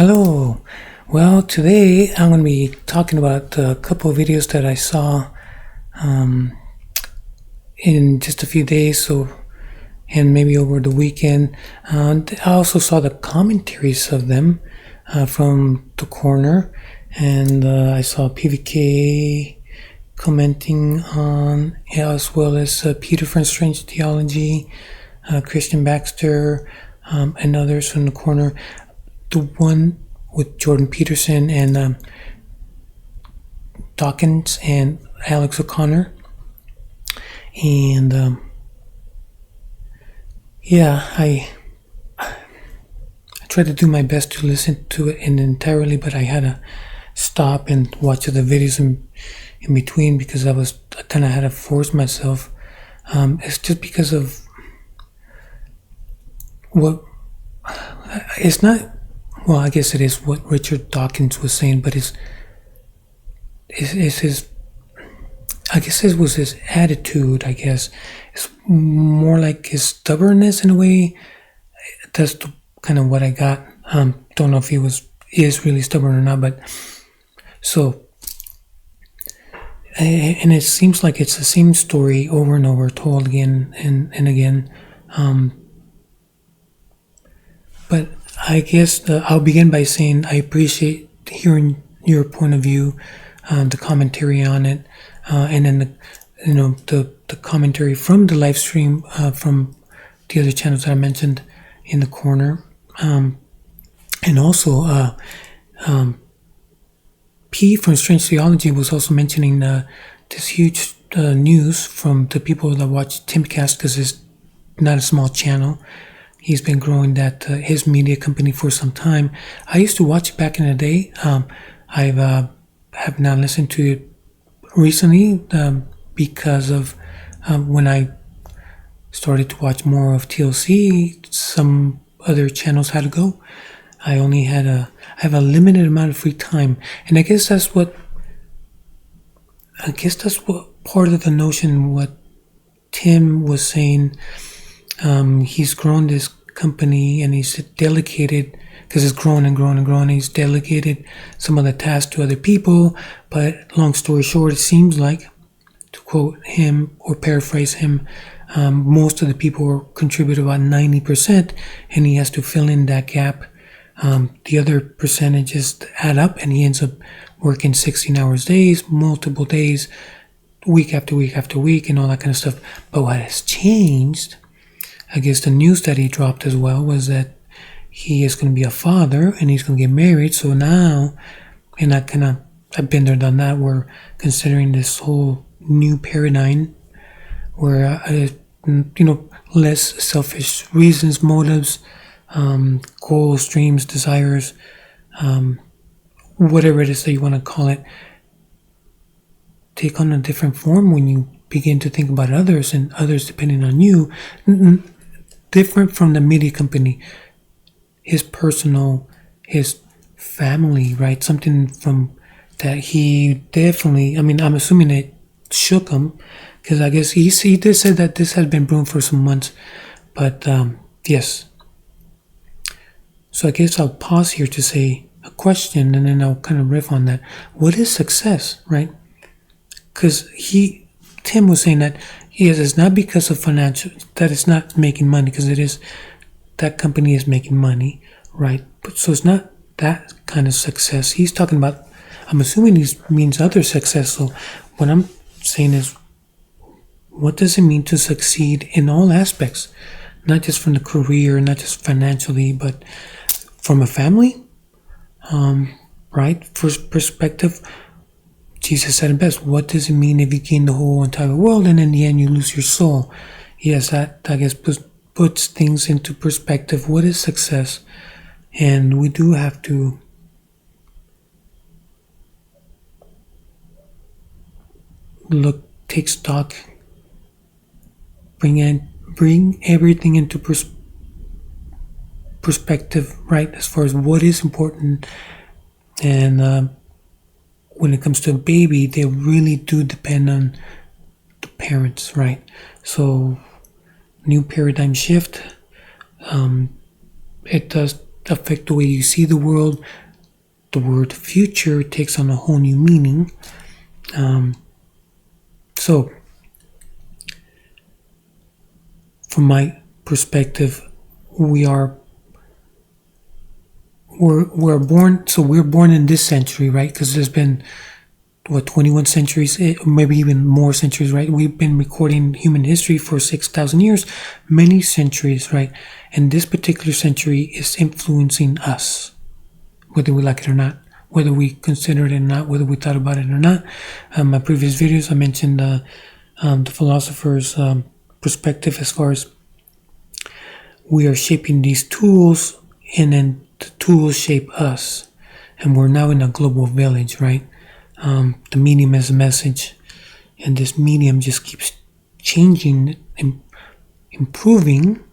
Hello. Well, today I'm going to be talking about a couple of videos that I saw um, in just a few days, and maybe over the weekend. I also saw the commentaries of them from the corner, and I saw PVK commenting on, as well as Peter from Strange Theology, Christian Baxter, and others from the corner. The one with Jordan Peterson and Dawkins and Alex O'Connor. And I tried to do my best to listen to it entirely, but I had to stop and watch the videos in between because I kind of had to force myself. It's just because of what it's not. Well, I guess it is what Richard Dawkins was saying, but it's his. I guess it was his attitude. I guess it's more like his stubbornness in a way. That's kind of what I got. Don't know if he is really stubborn or not, but so. And it seems like it's the same story over and over, told again and again. But I guess I'll begin by saying I appreciate hearing your point of view, the commentary on it, and then the commentary from the live stream from the other channels that I mentioned in the corner, and also P from Strange Theology was also mentioning this huge news from the people that watch Timcast, because it's not a small channel. He's been growing his media company for some time. I used to watch it back in the day. I have not listened to it recently because of when I started to watch more of TLC. Some other channels had to go. I have a limited amount of free time, and I guess that's what part of the notion what Tim was saying. He's grown this company and he's delegated, because it's grown and grown and grown. He's delegated some of the tasks to other people. But long story short, it seems like, to quote him or paraphrase him, most of the people contribute about 90%, and he has to fill in that gap. The other percentages add up, and he ends up working 16-hour days, multiple days, week after week after week, and all that kind of stuff. But what has changed, I guess the news that he dropped as well, was that he is going to be a father and he's going to get married. So now, and I've been there, done that, we're considering this whole new paradigm where, less selfish reasons, motives, goals, dreams, desires, whatever it is that you want to call it, take on a different form when you begin to think about others and others depending on you. Different from the media company, his personal, his family, right? Something from that he definitely, I'm assuming it shook him, because I guess he did say that this has been brewing for some months. But yes. So I guess I'll pause here to say a question, and then I'll kind of riff on that. What is success, right? Because Tim was saying that, yes, it's not because of financial, that it's not making money, because it is, that company is making money, right? But so it's not that kind of success. He's talking about, I'm assuming he means other success. So what I'm saying is, what does it mean to succeed in all aspects? Not just from the career, not just financially, but from a family, right? First perspective, Jesus said it best. What does it mean if you gain the whole entire world and in the end you lose your soul? Yes, that I guess puts things into perspective. What is success? And we do have to take stock, bring everything into perspective, right? As far as what is important, and when it comes to a baby, they really do depend on the parents, right? So, new paradigm shift. It does affect the way you see the world. The word future takes on a whole new meaning. So, from my perspective, we're born. So we're born in this century, right? Because there's been 21 centuries, maybe even more centuries, right? We've been recording human history for 6,000 years, many centuries, right? And this particular century is influencing us, whether we like it or not, whether we consider it or not, whether we thought about it or not. My previous videos, I mentioned the philosopher's perspective as far as we are shaping these tools, and then the tools shape us, and we're now in a global village, right? The medium is a message, and this medium just keeps changing and improving.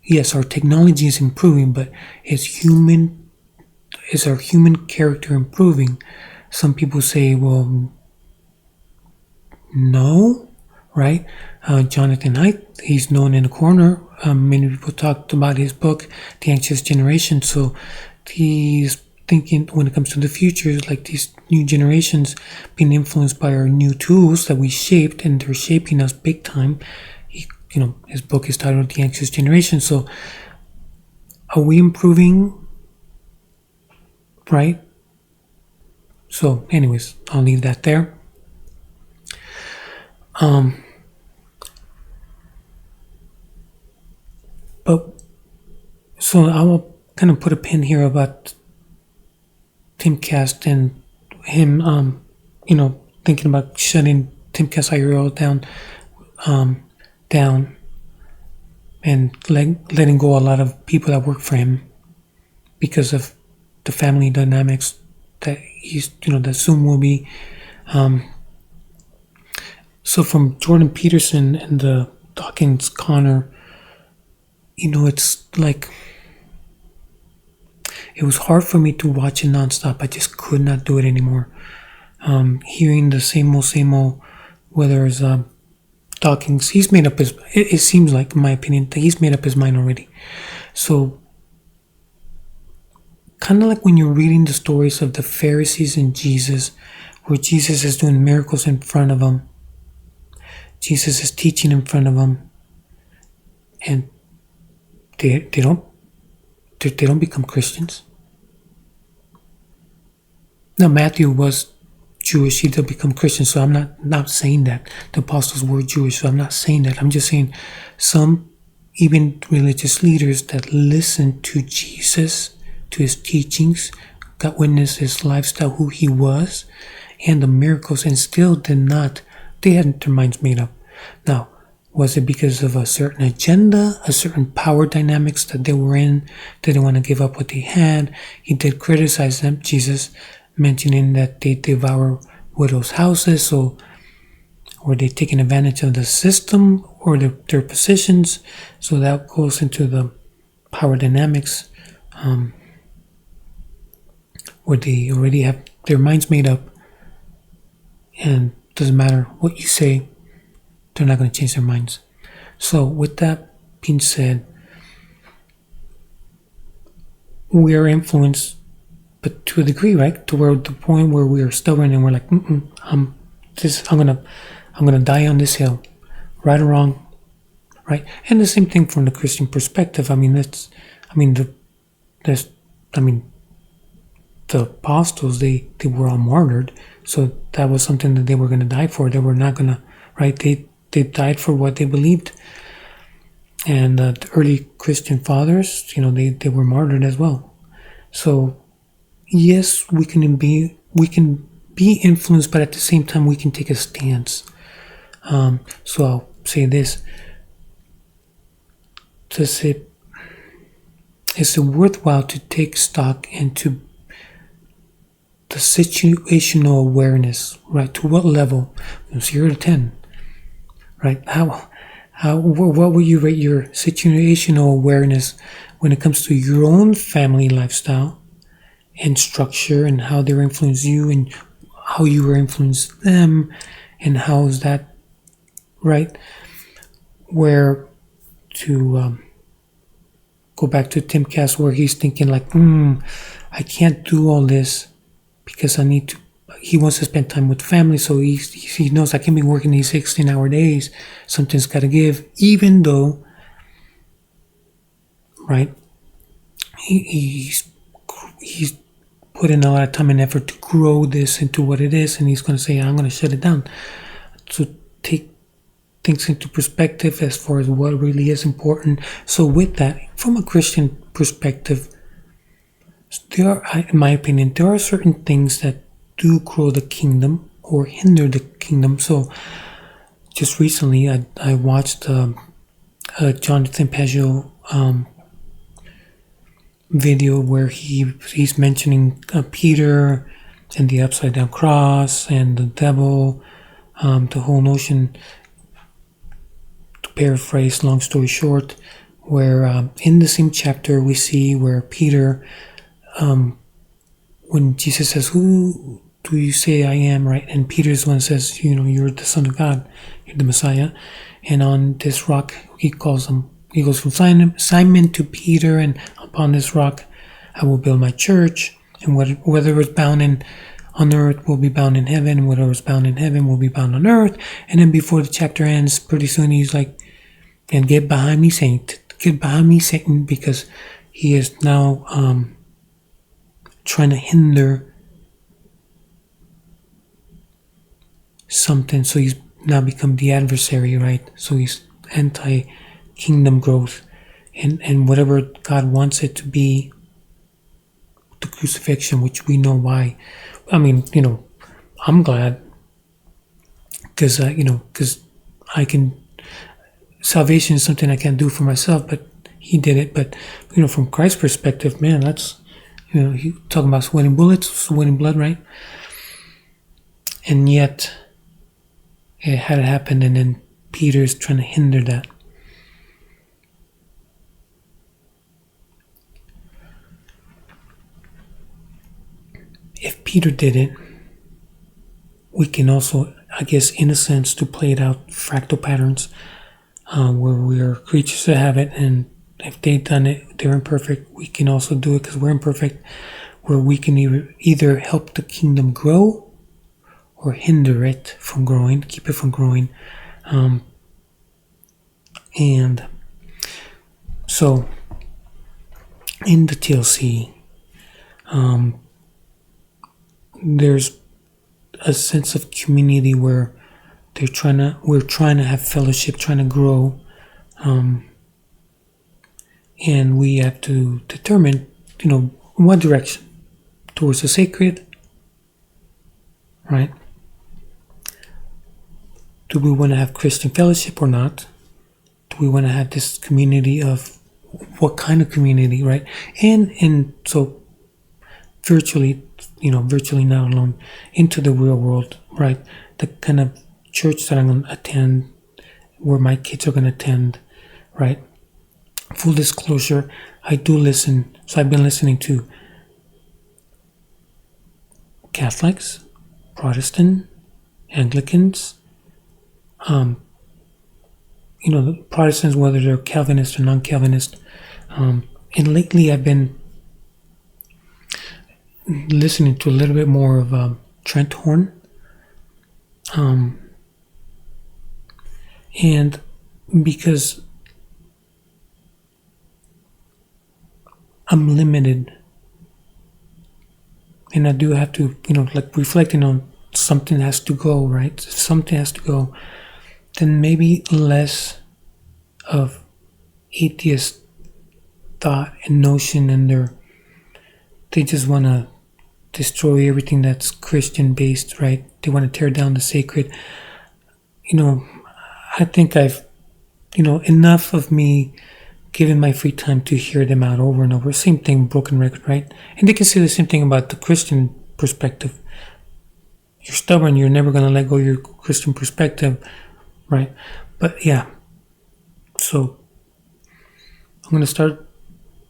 Yes, our technology is improving, but is our human character improving? Some people say, well, no, right? Jonathan Haidt, he's known in the corner. Many people talked about his book, The Anxious Generation. So he's thinking when it comes to the future, like these new generations being influenced by our new tools that we shaped, and they're shaping us big time. His book is titled The Anxious Generation. So are we improving? Right? So anyways, I'll leave that there. But so I will kind of put a pin here about Timcast and him, thinking about shutting Timcast IRL down, and letting go a lot of people that work for him because of the family dynamics that that soon will be. So from Jordan Peterson and the Dawkins Connor, it's like it was hard for me to watch it nonstop. I just could not do it anymore. Hearing the same old, whether it's Dawkins, he's made up his. It seems like, in my opinion, that he's made up his mind already. So, kind of like when you're reading the stories of the Pharisees and Jesus, where Jesus is doing miracles in front of them, Jesus is teaching in front of them, and they don't become Christians. Now Matthew was Jewish; he did become Christian. So I'm not saying that the apostles were Jewish. So I'm not saying that. I'm just saying some even religious leaders that listened to Jesus, to his teachings, got witness his lifestyle, who he was, and the miracles, and still did not. They hadn't their minds made up. Now, was it because of a certain agenda, a certain power dynamics that they were in? They didn't want to give up what they had. He did criticize them, Jesus, mentioning that they devour widows' houses. So were they taking advantage of the system or their positions? So that goes into the power dynamics, where they already have their minds made up, and doesn't matter what you say, they're not going to change their minds. So with that being said, we are influenced, but to a degree, right? To where the point where we are stubborn and we're like, I'm gonna die on this hill, right or wrong, right? And the same thing from the Christian perspective. The apostles, they were all martyred, so that was something that they were going to die for. They were not going to, right? They died for what they believed. And the early Christian fathers, they were martyred as well. So yes, we can be influenced, but at the same time we can take a stance. So I'll say this: is it worthwhile to take stock into the situational awareness, right? To what level? From 0 to 10, right? What will you rate your situational awareness when it comes to your own family lifestyle and structure, and how they influence you and how you were influenced them, and how is that, right? Where to go back to Tim Cass where he's thinking like, I can't do all this because I need to. He wants to spend time with family, so he knows I can be working these 16-hour days. Something's got to give, even though, right? He's put in a lot of time and effort to grow this into what it is, and he's going to say, I'm going to shut it down. So take things into perspective as far as what really is important. So with that, from a Christian perspective, there are, in my opinion, there are certain things that do grow the kingdom or hinder the kingdom. So just recently I watched Jonathan Pageau video where he's mentioning Peter and the upside down cross and the devil, the whole notion, to paraphrase, long story short, where in the same chapter we see where Peter, when Jesus says, who do you say I am, right? And Peter's one says, you're the Son of God, you're the Messiah. And on this rock, he goes from Simon to Peter, and upon this rock I will build my church, and whether it's bound on earth will be bound in heaven, and whatever is bound in heaven will be bound on earth. And then before the chapter ends, pretty soon he's like, and get behind me, Satan, because he is now trying to hinder something. So he's now become the adversary, right? So he's anti-kingdom growth, and whatever God wants it to be, the crucifixion, which we know why. I mean, I'm glad because I can. Salvation is something I can't do for myself, but He did it. But from Christ's perspective, man, that's He talking about sweating bullets, sweating blood, right? And yet it had happened, and then Peter's trying to hinder that. If Peter did it, we can also, I guess, in a sense, to play it out, fractal patterns, where we are creatures of habit, and if they've done it, they're imperfect. We can also do it because we're imperfect, where we can either help the kingdom grow or hinder it from growing, keep it from growing. And so in the TLC, there's a sense of community where we're trying to have fellowship, trying to grow, and we have to determine, what direction, towards the sacred, right? Do we want to have Christian fellowship or not? Do we want to have this community of what kind of community, right? And so virtually not alone, into the real world, right? The kind of church that I'm going to attend, where my kids are going to attend, right? Full disclosure, I do listen. So I've been listening to Catholics, Protestant, Anglicans, the Protestants, whether they're Calvinist or non-Calvinist. And lately I've been listening to a little bit more of Trent Horn. And because I'm limited, and I do have to, reflecting on something has to go, right? If something has to go, then maybe less of atheist thought and notion, and they just want to destroy everything that's Christian based, right? They want to tear down the sacred. I think I've, enough of me giving my free time to hear them out over and over. Same thing, broken record, right? And they can say the same thing about the Christian perspective. You're stubborn, you're never going to let go of your Christian perspective, right? But yeah, so I'm going to start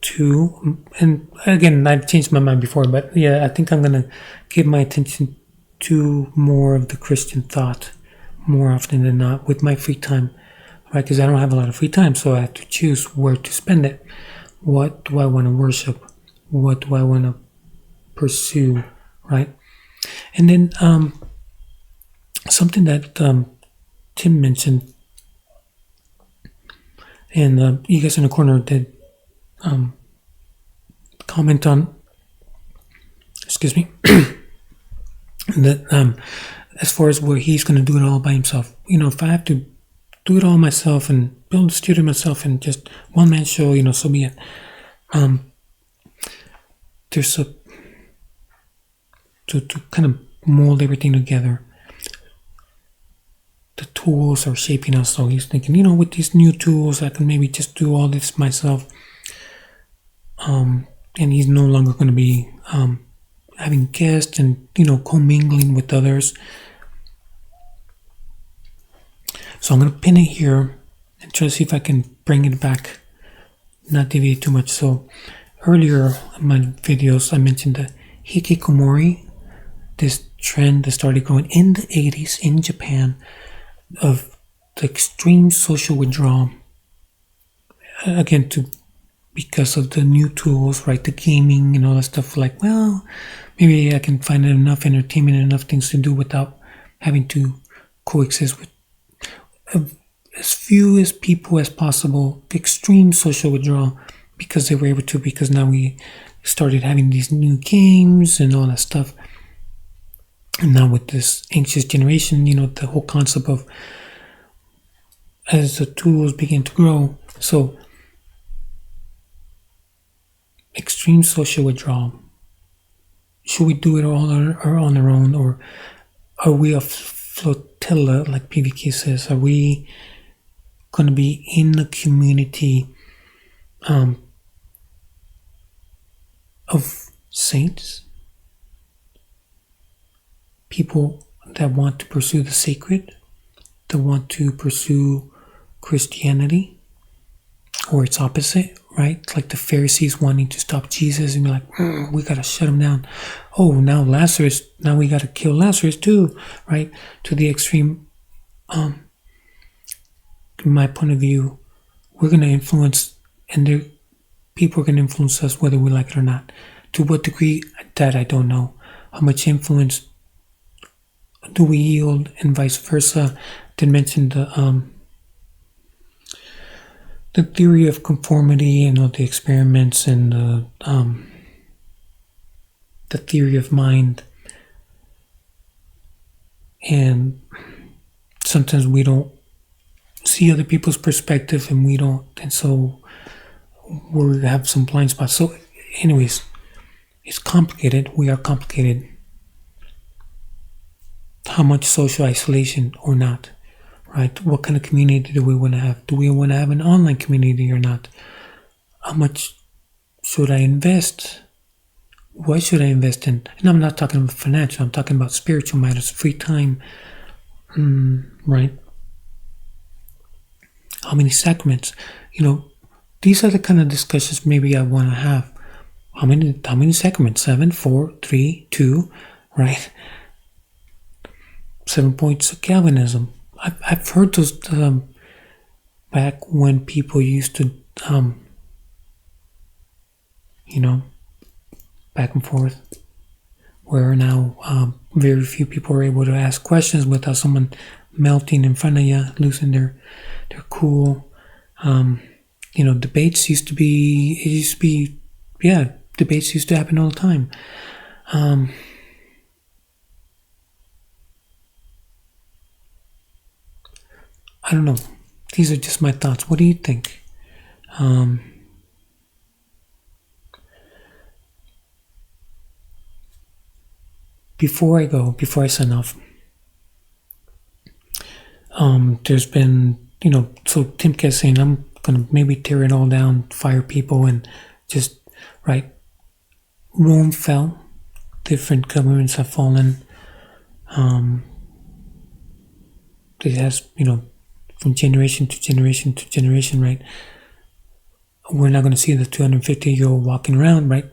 to, and again, I've changed my mind before, but yeah, I think I'm going to give my attention to more of the Christian thought more often than not with my free time, right? Because I don't have a lot of free time, so I have to choose where to spend it. What do I want to worship? What do I want to pursue? Right? And then something that Tim mentioned, and you guys in the corner did comment on, excuse me, that as far as where he's going to do it all by himself. If I have to do it all myself and build a studio myself and just one man show, so be it. There's a to kind of mold everything together. The tools are shaping us, so he's thinking, with these new tools, I can maybe just do all this myself. And he's no longer going to be having guests and commingling with others. So I'm going to pin it here and try to see if I can bring it back, not deviate too much. So earlier in my videos, I mentioned the hikikomori, this trend that started growing in the 80s in Japan of the extreme social withdrawal. Again, because of the new tools, right? The gaming and all that stuff. Like, well, maybe I can find enough entertainment and enough things to do without having to coexist with as few as people as possible. Extreme social withdrawal, because they were able to, because now we started having these new games and all that stuff. And now with this anxious generation, the whole concept of, as the tools begin to grow, so extreme social withdrawal. Should we do it all on our own, or are we a flotilla, like PVK says? Are we going to be in the community of saints? People that want to pursue the sacred, that want to pursue Christianity, or its opposite, right? Like the Pharisees wanting to stop Jesus and be like, we gotta shut him down. Oh, now we gotta kill Lazarus too, right? To the extreme. In my point of view, we're gonna influence, and people are gonna influence us whether we like it or not. To what degree, that I don't know. How much influence do we yield, and vice versa? Did mention the theory of conformity and all the experiments and the theory of mind. And sometimes we don't see other people's perspective, and so we have some blind spots. So anyways, it's complicated. We are complicated. How much social isolation or not, right? What kind of community do we want to have? Do we want to have an online community or not? How much should I invest? What should I invest in? And I'm not talking about financial, I'm talking about spiritual matters, free time, right? How many sacraments? These are the kind of discussions maybe I want to have. How many sacraments? 7, 4, 3, 2, right? 7 points of Calvinism. I've heard those back when people used to, back and forth, where now very few people are able to ask questions without someone melting in front of you, losing their cool. Debates used to be, debates used to happen all the time. I don't know. These are just my thoughts. What do you think? Before I sign off, there's been, so Tim kept saying, I'm going to maybe tear it all down, fire people, and just, right, Rome fell. Different governments have fallen. It has, from generation to generation to generation, right? We're not going to see the 250-year-old walking around, right?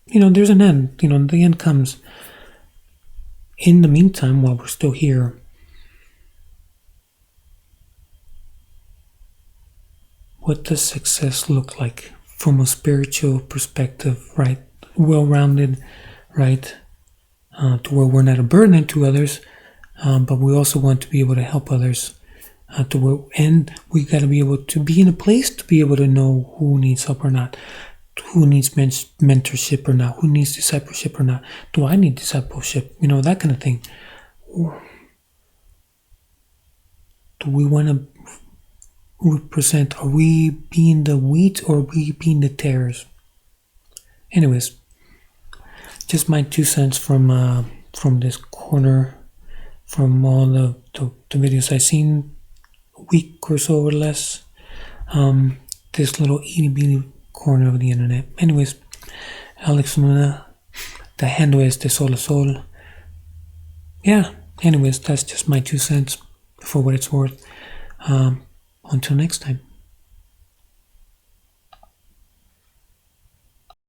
There's an end. The end comes. In the meantime, while we're still here, what does success look like from a spiritual perspective, right? Well-rounded, right? To where we're not a burden to others, but we also want to be able to help others. And we got to be able to be in a place to be able to know who needs help or not, who needs mentorship or not, who needs discipleship or not. Do I need discipleship? That kind of thing. Do we want to represent? Are we being the wheat or are we being the tares? Anyways, just my 2 cents from this corner, from all the videos I've seen a week or so or less. This little itty bitty corner of the internet. Anyways, Alex Luna, the handle is De Sol a Sol. Yeah, anyways, that's just my 2 cents for what it's worth. Until next time.